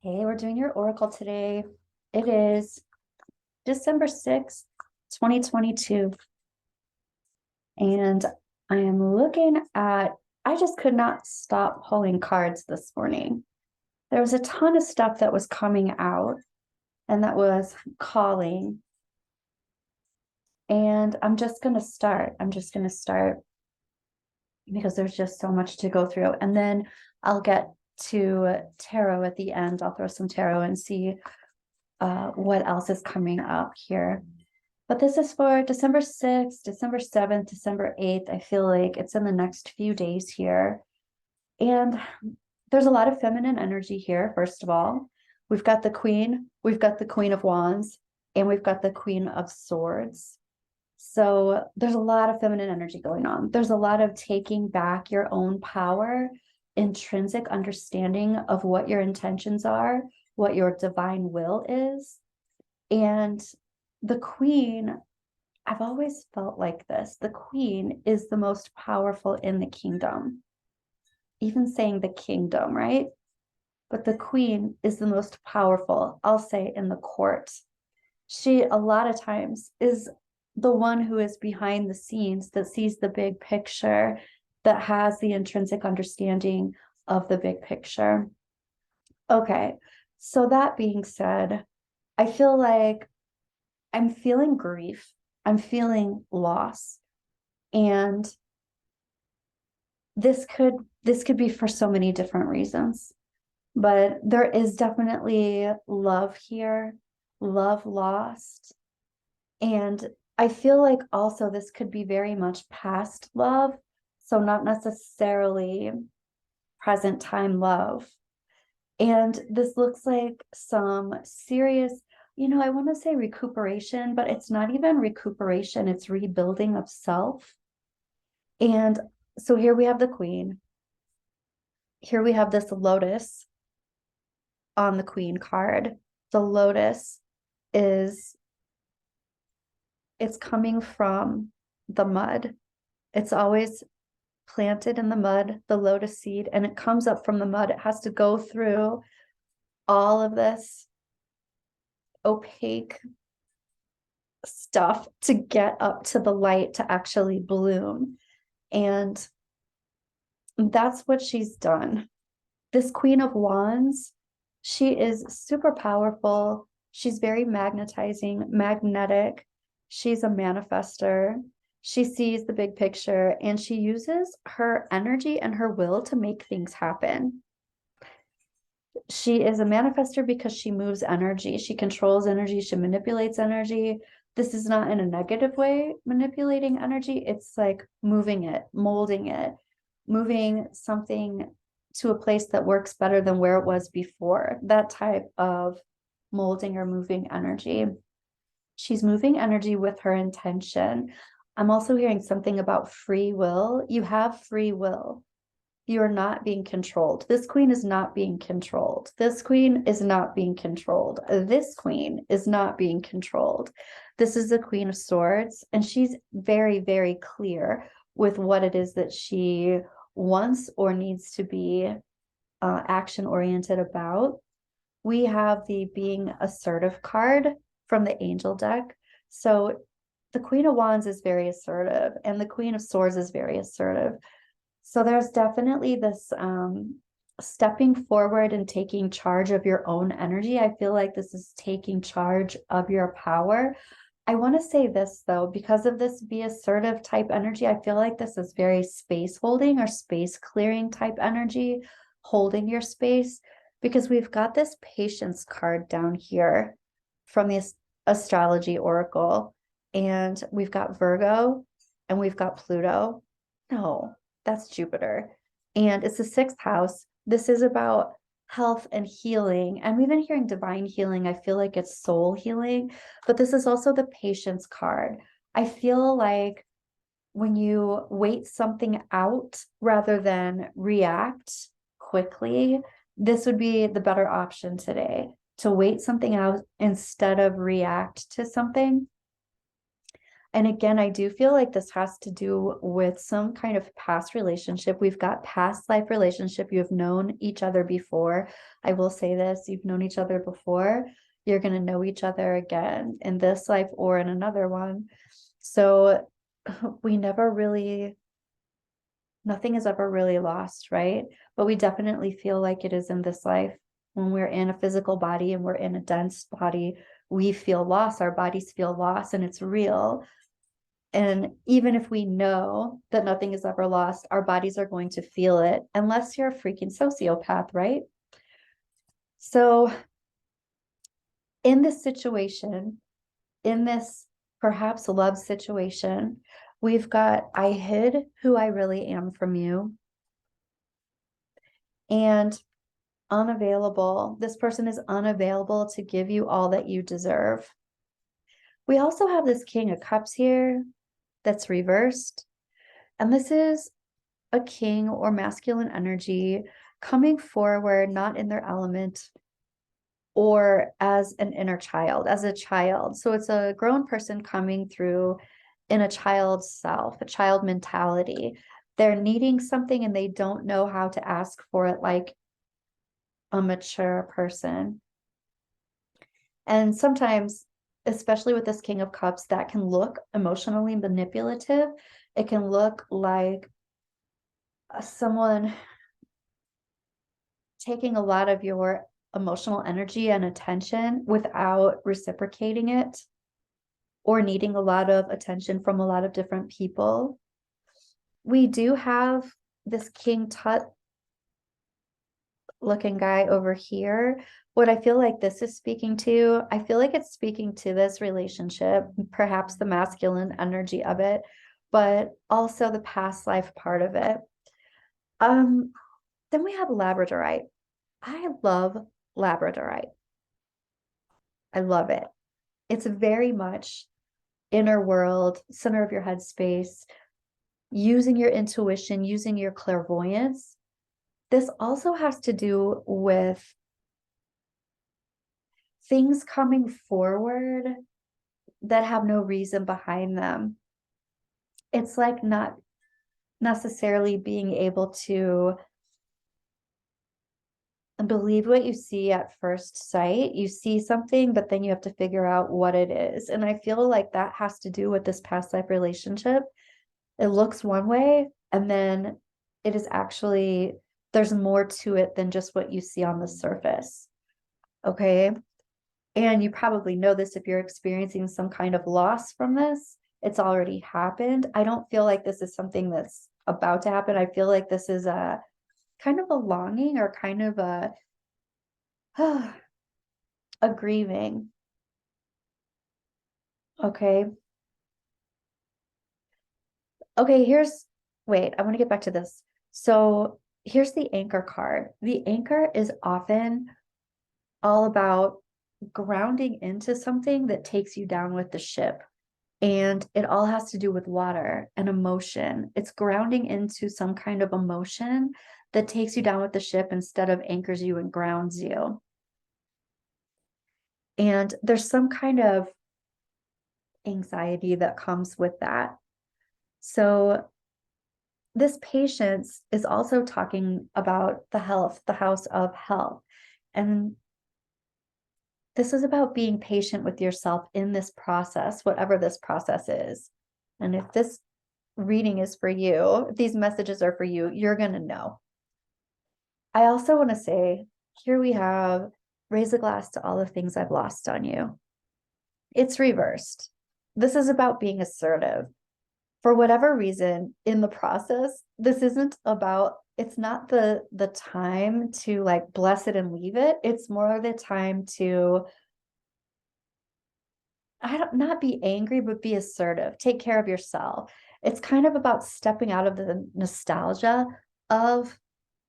Hey, we're doing your oracle today. It is December 6th, 2022. And I am looking at, I just could not stop pulling cards this morning. There was a ton of stuff that was coming out and that was calling. And I'm just going to start. I'm just going to start because there's just so much to go through. And then I'll get to tarot at the end. I'll throw some tarot and see what else is coming up here. But this is for December 6th, December 7th, December 8th. I feel like it's in the next few days here. And there's a lot of feminine energy here, first of all. We've got the Queen, we've got the Queen of Wands, and we've got the Queen of Swords. So there's a lot of feminine energy going on. There's a lot of taking back your own power, intrinsic understanding of what your intentions are, what your divine will is. And the Queen, I've always felt like this. The Queen is the most powerful in the kingdom. Even saying the kingdom, right? But the Queen is the most powerful, I'll say, in the court. She, a lot of times, is the one who is behind the scenes that sees the big picture, that has the intrinsic understanding of the big picture. Okay, so that being said, I feel like I'm feeling grief, I'm feeling loss, and this could be for so many different reasons. But there is definitely love here, love lost. And I feel like also this could be very much past love, so not necessarily present time love. And this looks like some serious, I want to say recuperation, but it's not even recuperation, it's rebuilding of self. And so here we have the Queen. Here we have this lotus on the Queen card. The lotus is, it's coming from the mud. It's always planted in the mud, the lotus seed, and it comes up from the mud. It has to go through all of this opaque stuff to get up to the light to actually bloom. And that's what she's done. This Queen of Wands, she is super powerful. She's very magnetizing, magnetic. She's a manifester. She sees the big picture and she uses her energy and her will to make things happen. She is a manifester because she moves energy. She controls energy. She manipulates energy. This is not in a negative way, manipulating energy. It's like moving it, molding it, moving something to a place that works better than where it was before. That type of molding or moving energy. She's moving energy with her intention. I'm also hearing something about free will. You have free will. You are not being controlled. This Queen is not being controlled. This Queen is not being controlled. This Queen is not being controlled. This is the Queen of Swords, and she's very, very clear with what it is that she wants or needs to be action oriented about. We have the being assertive card from the angel deck. So the Queen of Wands is very assertive, and the Queen of Swords is very assertive. So there's definitely this stepping forward and taking charge of your own energy. I feel like this is taking charge of your power. I want to say this though, because of this be assertive type energy, I feel like this is very space holding or space clearing type energy, holding your space, because we've got this patience card down here from the astrology oracle, and we've got Virgo and we've got Pluto. No, that's Jupiter. And it's the sixth house. This is about health and healing. And we've been hearing divine healing. I feel like it's soul healing, but this is also the patience card. I feel like when you wait something out rather than react quickly, this would be the better option today, to wait something out instead of react to something. And again, I do feel like this has to do with some kind of past relationship. We've got past life relationship. You have known each other before. I will say this, you've known each other before. You're going to know each other again in this life or in another one. So we never really, nothing is ever really lost, right? But we definitely feel like it is in this life. When we're in a physical body and we're in a dense body, we feel loss. Our bodies feel loss, and it's real. And even if we know that nothing is ever lost, our bodies are going to feel it, unless you're a freaking sociopath, right? So, in this situation, in this perhaps love situation, we've got, I hid who I really am from you, and unavailable. This person is unavailable to give you all that you deserve. We also have this King of Cups here that's reversed. And this is a king or masculine energy coming forward, not in their element, or as an inner child, as a child. So it's a grown person coming through in a child's self, a child mentality. They're needing something and they don't know how to ask for it like a mature person. And sometimes, especially with this King of Cups, that can look emotionally manipulative. It can look like someone taking a lot of your emotional energy and attention without reciprocating it, or needing a lot of attention from a lot of different people. We do have this King Tut looking guy over here. What I feel like this is speaking to, I feel like it's speaking to this relationship, perhaps the masculine energy of it, but also the past life part of it. Then we have Labradorite. I love Labradorite. I love it. It's very much inner world, center of your head space, using your intuition, using your clairvoyance. This also has to do with things coming forward that have no reason behind them. It's like not necessarily being able to believe what you see at first sight. You see something, but then you have to figure out what it is. And I feel like that has to do with this past life relationship. It looks one way, and then it is actually, there's more to it than just what you see on the surface. Okay. And you probably know this if you're experiencing some kind of loss from this. It's already happened. I don't feel like this is something that's about to happen. I feel like this is a kind of a longing, or kind of a grieving. Okay. Okay, wait, I want to get back to this. So here's the Anchor card. The Anchor is often all about grounding into something that takes you down with the ship. And it all has to do with water and emotion. It's grounding into some kind of emotion that takes you down with the ship instead of anchors you and grounds you. And there's some kind of anxiety that comes with that. So this patience is also talking about the health, the house of health. And this is about being patient with yourself in this process, whatever this process is. And if this reading is for you, if these messages are for you, you're going to know. I also want to say, here we have raise a glass to all the things I've lost on you. It's reversed. This is about being assertive. For whatever reason in the process, this isn't about, it's not the time to like bless it and leave it. It's more the time to not be angry, but be assertive. Take care of yourself. It's kind of about stepping out of the nostalgia of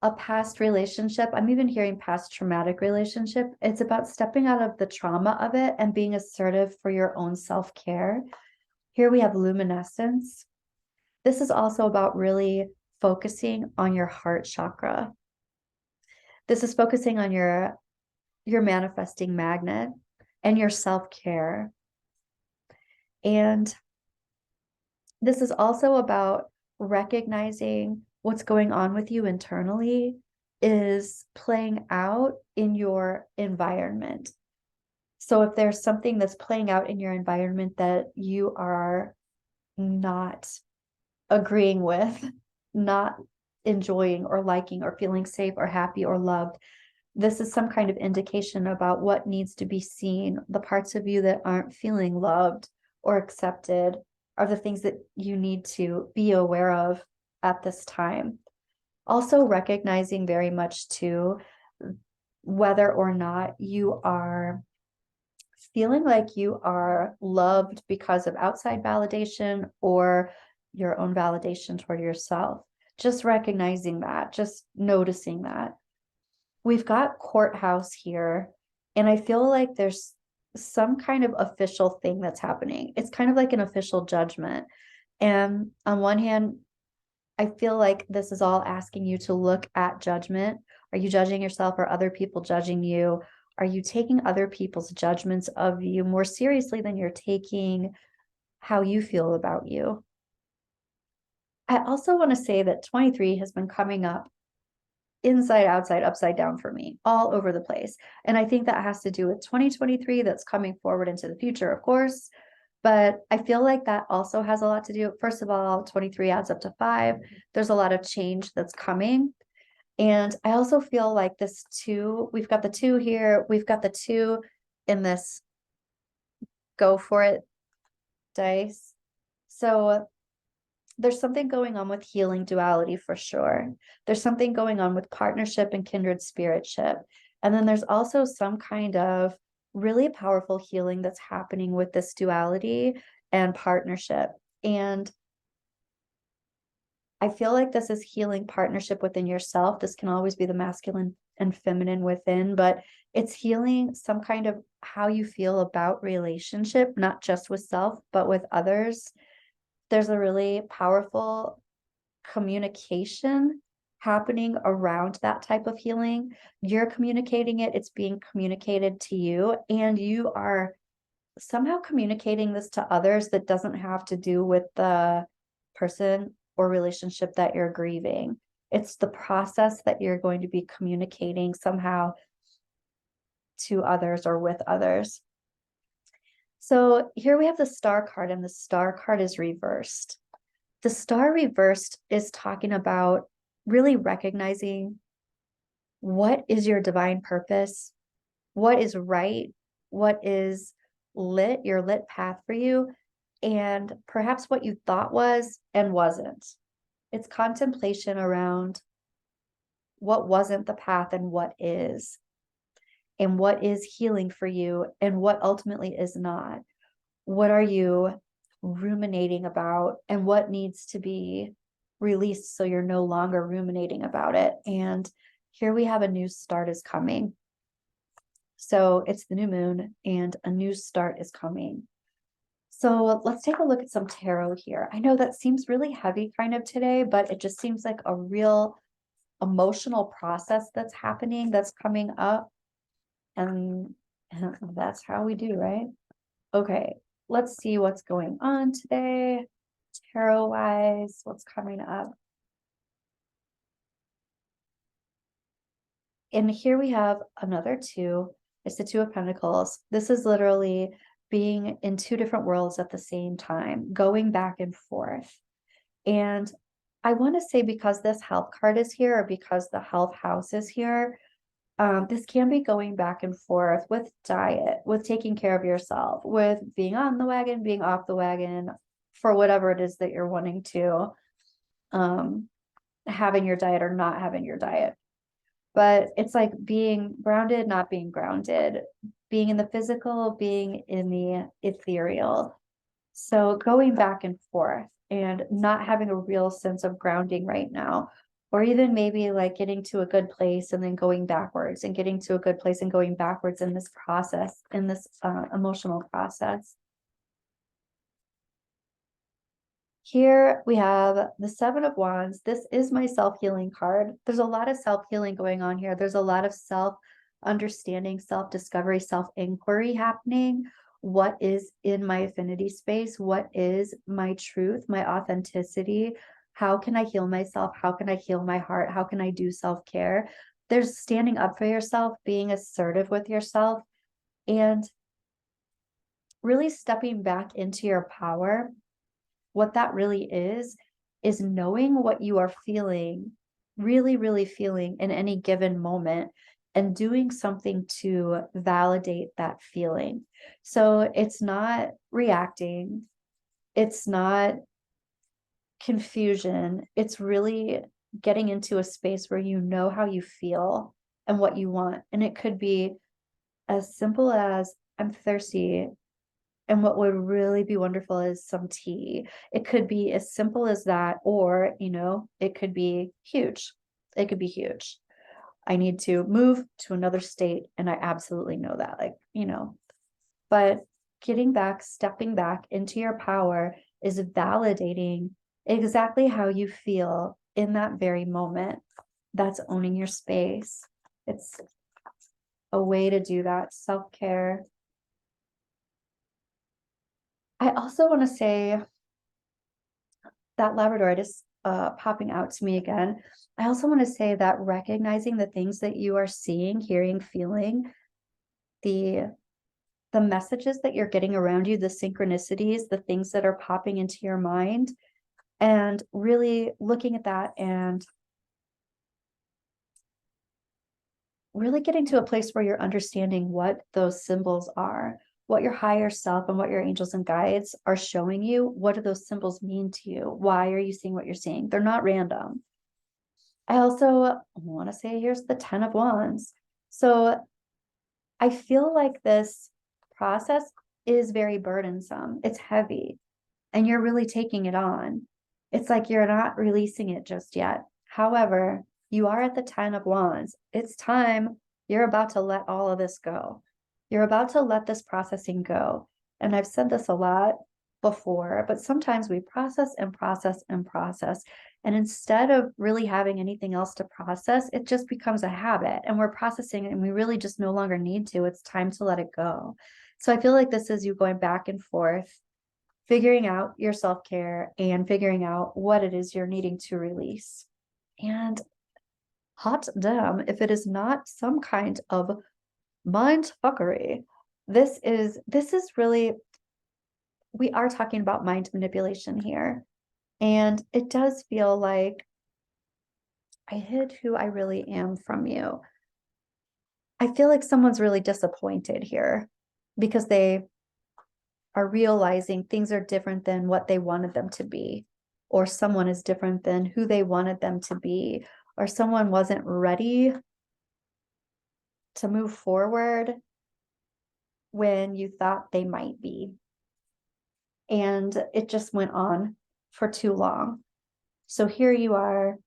a past relationship. I'm even hearing past traumatic relationship. It's about stepping out of the trauma of it and being assertive for your own self-care. Here we have luminescence. This is also about really focusing on your heart chakra. This is focusing on your manifesting magnet and your self-care. And This is also about recognizing what's going on with you internally is playing out in your environment. So if there's something that's playing out in your environment that you are not agreeing with, not enjoying or liking or feeling safe or happy or loved, this is some kind of indication about what needs to be seen. The parts of you that aren't feeling loved or accepted are the things that you need to be aware of at this time. Also recognizing very much too whether or not you are feeling like you are loved because of outside validation or your own validation toward yourself. Just recognizing that, just noticing that. We've got courthouse here, and I feel like there's some kind of official thing that's happening. It's kind of like an official judgment. And on one hand, I feel like this is all asking you to look at judgment. Are you judging yourself? Or other people judging you? Are you taking other people's judgments of you more seriously than you're taking how you feel about you? I also want to say that 23 has been coming up inside, outside, upside down for me, all over the place. And I think that has to do with 2023 that's coming forward into the future, of course. But I feel like that also has a lot to do. First of all, 23 adds up to 5. There's a lot of change that's coming. And I also feel like this 2, we've got the 2 here, we've got the 2 in this go for it dice. So there's something going on with healing duality for sure. There's something going on with partnership and kindred spiritship. And then there's also some kind of really powerful healing that's happening with this duality and partnership. And I feel like this is healing partnership within yourself. This can always be the masculine and feminine within, but it's healing some kind of how you feel about relationship, not just with self, but with others. There's a really powerful communication happening around that type of healing. You're communicating it, it's being communicated to you, and you are somehow communicating this to others that doesn't have to do with the person or relationship that you're grieving. It's the process that you're going to be communicating somehow to others or with others. So here we have the star card, and the star card is reversed. The star reversed is talking about really recognizing what is your divine purpose, what is right, what is lit, your lit path for you, and perhaps what you thought was and wasn't. It's contemplation around what wasn't the path and what is healing for you and what ultimately is not. What are you ruminating about and what needs to be released so you're no longer ruminating about it? And here we have a new start is coming. So it's the new moon and a new start is coming. So let's take a look at some tarot here. I know that seems really heavy kind of today, but it just seems like a real emotional process that's happening, that's coming up. And that's how we do, right? Okay, let's see what's going on today, tarot-wise, what's coming up. And here we have another 2. It's the 2 of Pentacles. This is literally being in 2 different worlds at the same time, going back and forth. And I want to say because this health card is here, or because the health house is here, this can be going back and forth with diet, with taking care of yourself, with being on the wagon, being off the wagon, for whatever it is that you're wanting to, having your diet or not having your diet. But it's like being grounded, not being grounded, being in the physical, being in the ethereal. So going back and forth and not having a real sense of grounding right now, or even maybe like getting to a good place and then going backwards, and getting to a good place and going backwards in this process, in this emotional process. Here we have the 7 of Wands. This is my self-healing card. There's a lot of self-healing going on here. There's a lot of self-understanding, self-discovery, self-inquiry happening, what is in my affinity space, what is my truth, my authenticity. How can I heal myself? How can I heal my heart? How can I do self-care? There's standing up for yourself, being assertive with yourself, and really stepping back into your power. What that really is knowing what you are feeling, really, really feeling in any given moment, and doing something to validate that feeling. So it's not reacting, it's not confusion, it's really getting into a space where you know how you feel and what you want. And it could be as simple as, I'm thirsty, and what would really be wonderful is some tea. It could be as simple as that, or, it could be huge. It could be huge. I need to move to another state, and I absolutely know that, but getting back, stepping back into your power is validating exactly how you feel in that very moment. That's owning your space. It's a way to do that. Self-care. I also want to say that Labradoritis popping out to me again. I also want to say that recognizing the things that you are seeing, hearing, feeling, the messages that you're getting around you, the synchronicities, the things that are popping into your mind, and really looking at that and really getting to a place where you're understanding what those symbols are, what your higher self and what your angels and guides are showing you. What do those symbols mean to you? Why are you seeing what you're seeing? They're not random. I also want to say here's the 10 of Wands. So I feel like this process is very burdensome. It's heavy, and you're really taking it on. It's like you're not releasing it just yet. However, you are at the 10 of Wands. It's time. You're about to let all of this go. You're about to let this processing go. And I've said this a lot before, but sometimes we process and process and process. And instead of really having anything else to process, it just becomes a habit, and we're processing it and we really just no longer need to. It's time to let it go. So I feel like this is you going back and forth, figuring out your self-care and figuring out what it is you're needing to release. And hot damn, if it is not some kind of mind fuckery. This is really, we are talking about mind manipulation here. And it does feel like I hid who I really am from you. I feel like someone's really disappointed here because they are realizing things are different than what they wanted them to be, or someone is different than who they wanted them to be, or someone wasn't ready to move forward when you thought they might be. And it just went on for too long. So here you are,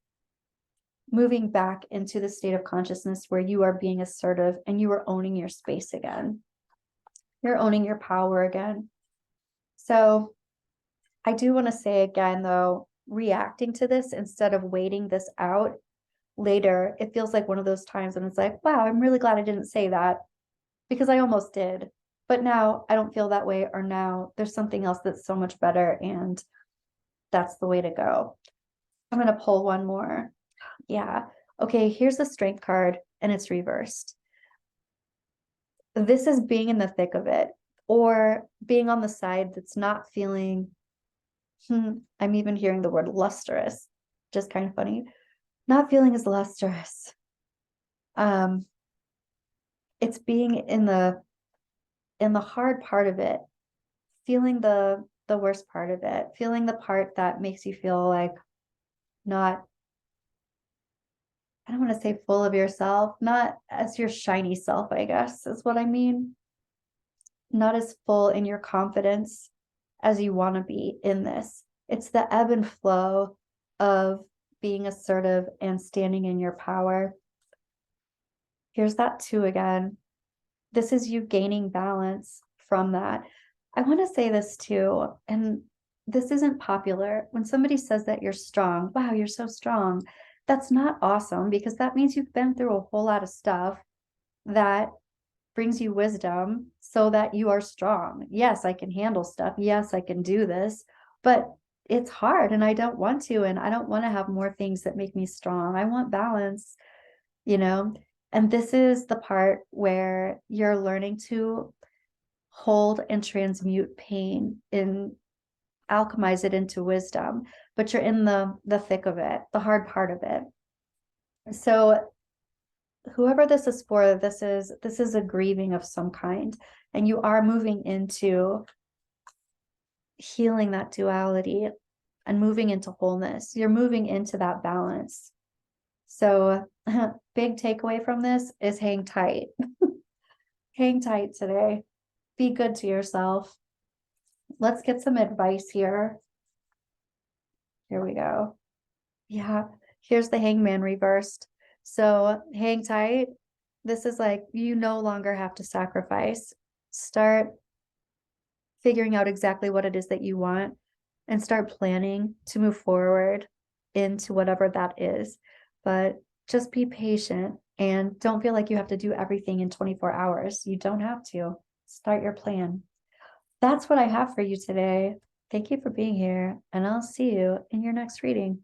moving back into the state of consciousness where you are being assertive and you are owning your space again. You're owning your power again. So I do want to say again, though, reacting to this instead of waiting this out later, it feels like one of those times when it's like, wow, I'm really glad I didn't say that because I almost did. But now I don't feel that way, or now there's something else that's so much better, and that's the way to go. I'm going to pull one more. Yeah. Okay, here's the Strength card, and it's reversed. This is being in the thick of it, or being on the side that's not feeling, I'm even hearing the word lustrous, just kind of funny. Not feeling as lustrous. It's being in the hard part of it, feeling the worst part of it, feeling the part that makes you feel like not, I don't want to say full of yourself, not as your shiny self, I guess is what I mean. Not as full in your confidence as you want to be in this. It's the ebb and flow of being assertive and standing in your power. Here's that 2 again. This is you gaining balance from that. I want to say this too, and this isn't popular. When somebody says that you're strong, wow, you're so strong, that's not awesome, because that means you've been through a whole lot of stuff that brings you wisdom so that you are strong. Yes, I can handle stuff. Yes, I can do this, but it's hard and I don't want to. And I don't want to have more things that make me strong. I want balance, you know? And this is the part where you're learning to hold and transmute pain and alchemize it into wisdom, but you're in the thick of it, the hard part of it. So whoever this is for, this is a grieving of some kind, and you are moving into healing that duality and moving into wholeness. You're moving into that balance. So big takeaway from this is hang tight. Hang tight today. Be good to yourself. Let's get some advice here. Here we go. Yeah, here's the hangman reversed. So hang tight. This is like, you no longer have to sacrifice. Start figuring out exactly what it is that you want and start planning to move forward into whatever that is. But just be patient and don't feel like you have to do everything in 24 hours. You don't have to. Start your plan. That's what I have for you today. Thank you for being here, and I'll see you in your next reading.